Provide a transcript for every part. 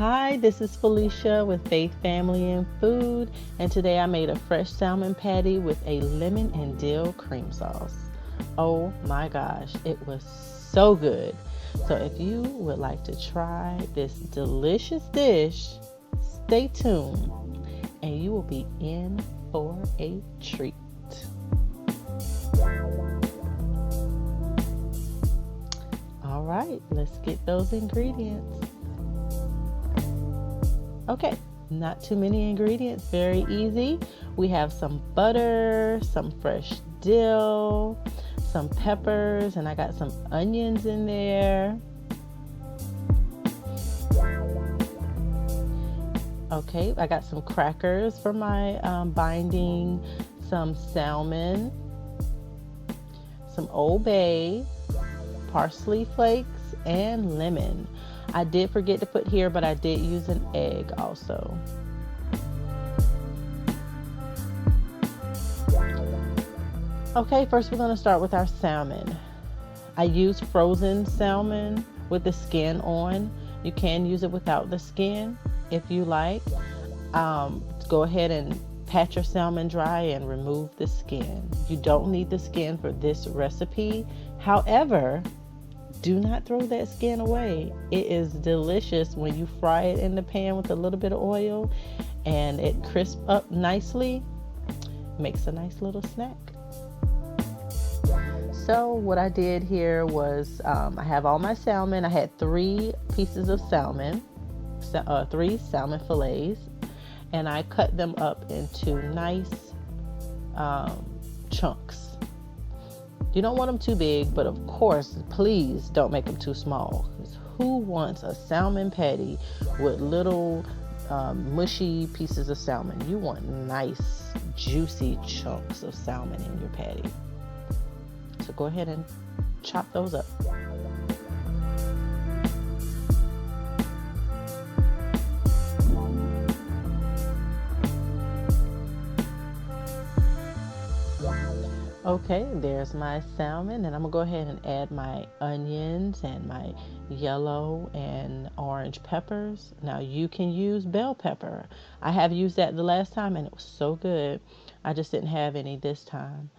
Hi, this is Felicia with Faith Family and Food, and today I made a fresh salmon patty with a lemon and dill cream sauce. Oh my gosh, it was so good. So if you would like to try this delicious dish, stay tuned and you will be in for a treat. All right, let's get those ingredients. Okay, not too many ingredients, very easy. We have some butter, some fresh dill, some peppers, and I got some onions in there. Okay, I got some crackers for my binding, some salmon, some Old Bay, parsley flakes, and lemon. I did forget to put here, but I did use an egg also. Okay, first we're going to start with our salmon. I use frozen salmon with the skin on. You can use it without the skin if you like. Go ahead and pat your salmon dry and remove the skin. You don't need the skin for this recipe. However, do not throw that skin away. It is delicious when you fry it in the pan with a little bit of oil and it crisps up nicely. Makes a nice little snack. So what I did here was I have all my salmon. I had 3 pieces of salmon, 3 salmon fillets, and I cut them up into nice chunks. You don't want them too big, but of course, please don't make them too small. Who wants a salmon patty with little mushy pieces of salmon? You want nice, juicy chunks of salmon in your patty. So go ahead and chop those up. Okay, there's my salmon, and I'm gonna go ahead and add my onions and my yellow and orange peppers. Now you can use bell pepper. I have used that the last time and it was so good. I just didn't have any this time.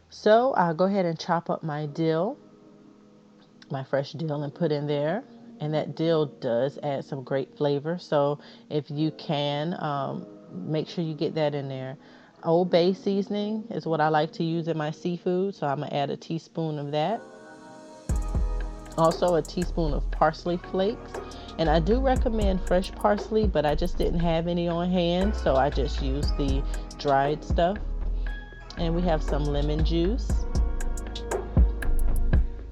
So I'll go ahead and chop up my dill, my fresh dill, and put in there. And that dill does add some great flavor. So if you can, make sure you get that in there. Old Bay seasoning is what I like to use in my seafood, so I'm going to add a teaspoon of that. Also a teaspoon of parsley flakes. And I do recommend fresh parsley, but I just didn't have any on hand, so I just used the dried stuff. And we have some lemon juice.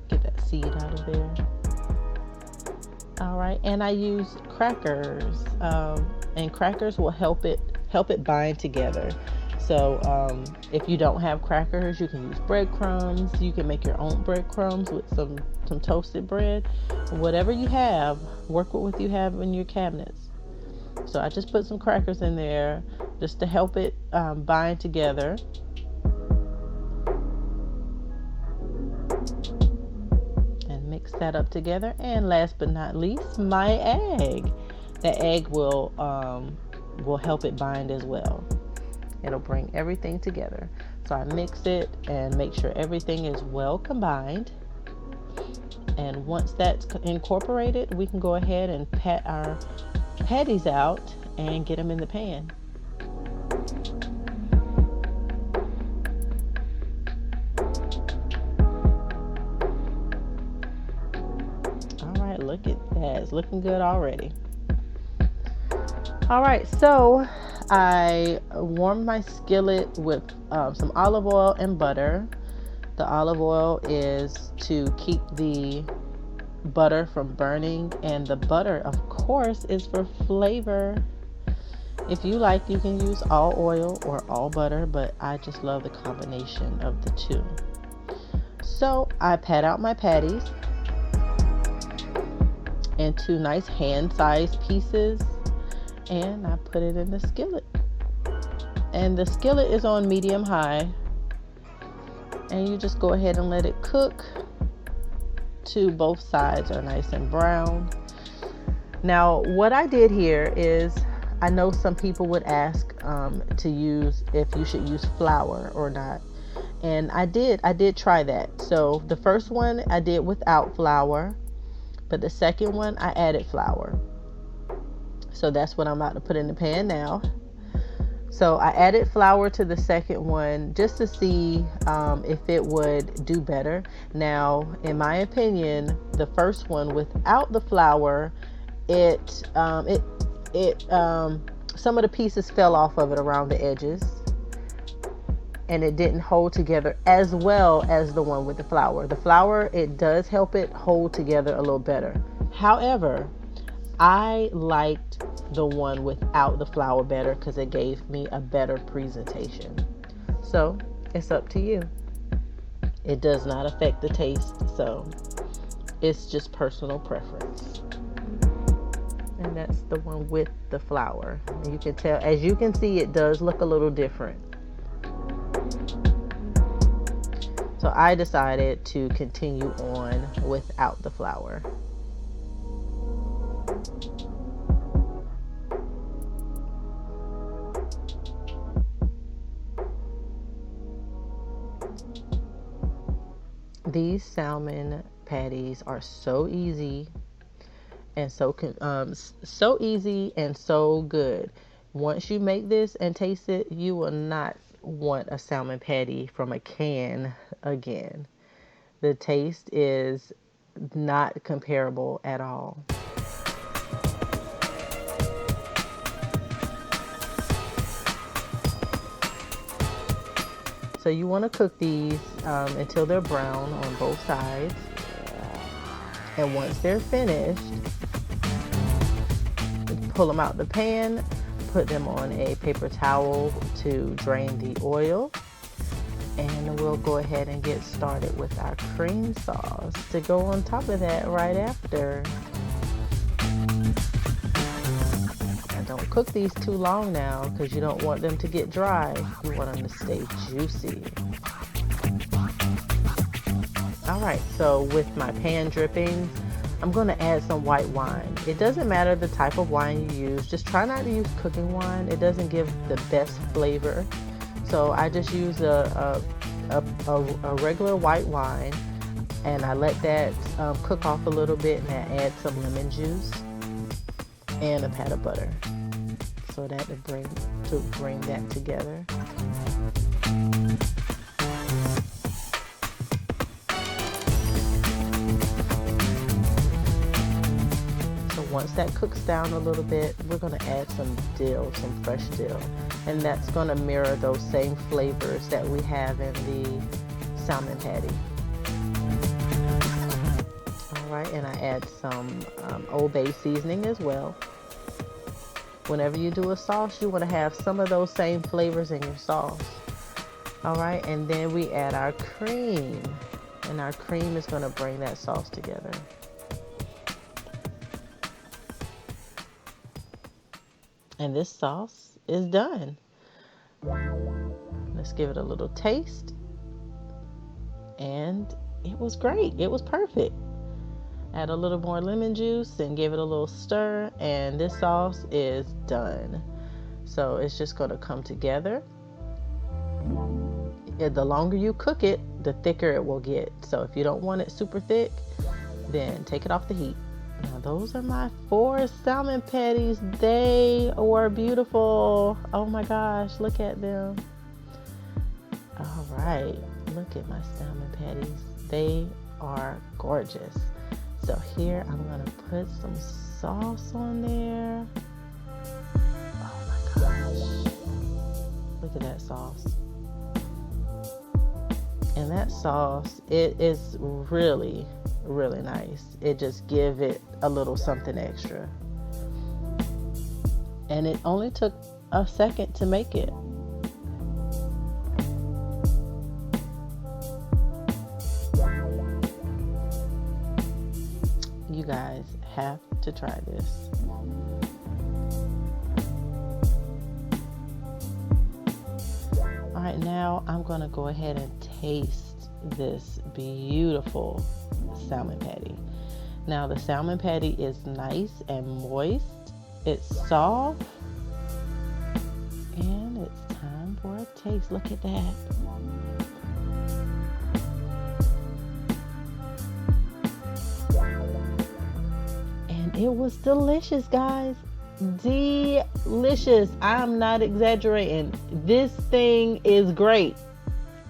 Get that seed out of there. All right, and I use crackers, and crackers will help it bind together. So if you don't have crackers, you can use breadcrumbs. You can make your own breadcrumbs with some toasted bread. Whatever you have, work with what you have in your cabinets. So I just put some crackers in there just to help it bind together. And mix that up together. And last but not least, my egg. The egg will help it bind as well. It'll bring everything together. So I mix it and make sure everything is well combined. And once that's incorporated, we can go ahead and pat our patties out and get them in the pan. All right, look at that. It's looking good already. All right, so I warmed my skillet with some olive oil and butter. The olive oil is to keep the butter from burning, and the butter, of course, is for flavor. If you like, you can use all oil or all butter, but I just love the combination of the two. So I pat out my patties into nice hand-sized pieces, and I put it in the skillet. And the skillet is on medium high, and you just go ahead and let it cook to both sides are nice and brown. Now, what I did here is, I know some people would ask to use if you should use flour or not. And I did try that. So the first one I did without flour, but the second one I added flour. So that's what I'm about to put in the pan now. So I added flour to the second one just to see if it would do better. Now, in my opinion, the first one without the flour, some of the pieces fell off of it around the edges, and it didn't hold together as well as the one with the flour. The flour, it does help it hold together a little better. However, I liked the one without the flour better because it gave me a better presentation. So it's up to you. It does not affect the taste, so it's just personal preference. And that's the one with the flour. And you can tell, as you can see, it does look a little different. So I decided to continue on without the flour. These salmon patties are so easy and so easy and so good. Once you make this and taste it, you will not want a salmon patty from a can again. The taste is not comparable at all. So you want to cook these until they're brown on both sides. And once they're finished, pull them out the pan, put them on a paper towel to drain the oil. And we'll go ahead and get started with our cream sauce to go on top of that right after. Don't cook these too long now because you don't want them to get dry. You want them to stay juicy. Alright, so with my pan drippings, I'm going to add some white wine. It doesn't matter the type of wine you use. Just try not to use cooking wine. It doesn't give the best flavor. So I just use a regular white wine, and I let that cook off a little bit, and I add some lemon juice and a pat of butter. So that to bring that together. So once that cooks down a little bit, we're going to add some dill, some fresh dill, and that's going to mirror those same flavors that we have in the salmon patty. All right, and I add some Old Bay seasoning as well. Whenever you do a sauce, you want to have some of those same flavors in your sauce. All right, and then we add our cream, and our cream is going to bring that sauce together. And this sauce is done. Let's give it a little taste. And it was great. It was perfect. Add a little more lemon juice and give it a little stir, and this sauce is done. So it's just going to come together. The longer you cook it, the thicker it will get. So if you don't want it super thick, then take it off the heat. Now those are my 4 salmon patties. They were beautiful. Oh my gosh, look at them. All right, look at my salmon patties. They are gorgeous. So here I'm going to put some sauce on there. Oh my gosh. Look at that sauce. And that sauce, it is really, really nice. It just gives it a little something extra. And it only took a second to make it. You guys have to try this. All right, now I'm going to go ahead and taste this beautiful salmon patty. Now the salmon patty is nice and moist. It's soft. And it's time for a taste. Look at that. And it was delicious, guys. Delicious. I'm not exaggerating. This thing is great.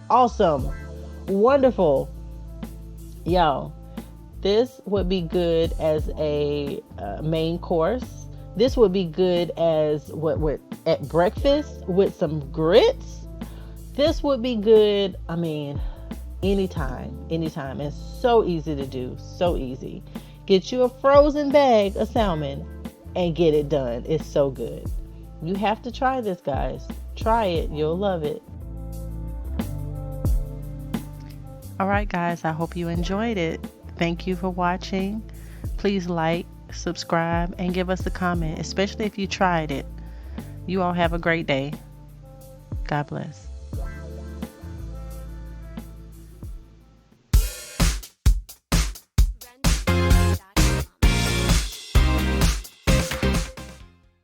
Awesome. Wonderful. Yo, this would be good as a main course. This would be good as what at breakfast with some grits. This would be good. I mean, anytime. It's so easy to do. So easy. Get you a frozen bag of salmon and get it done. It's so good. You have to try this, guys. Try it. You'll love it. All right, guys, I hope you enjoyed it. Thank you for watching. Please like, subscribe, and give us a comment, especially if you tried it. You all have a great day. God bless.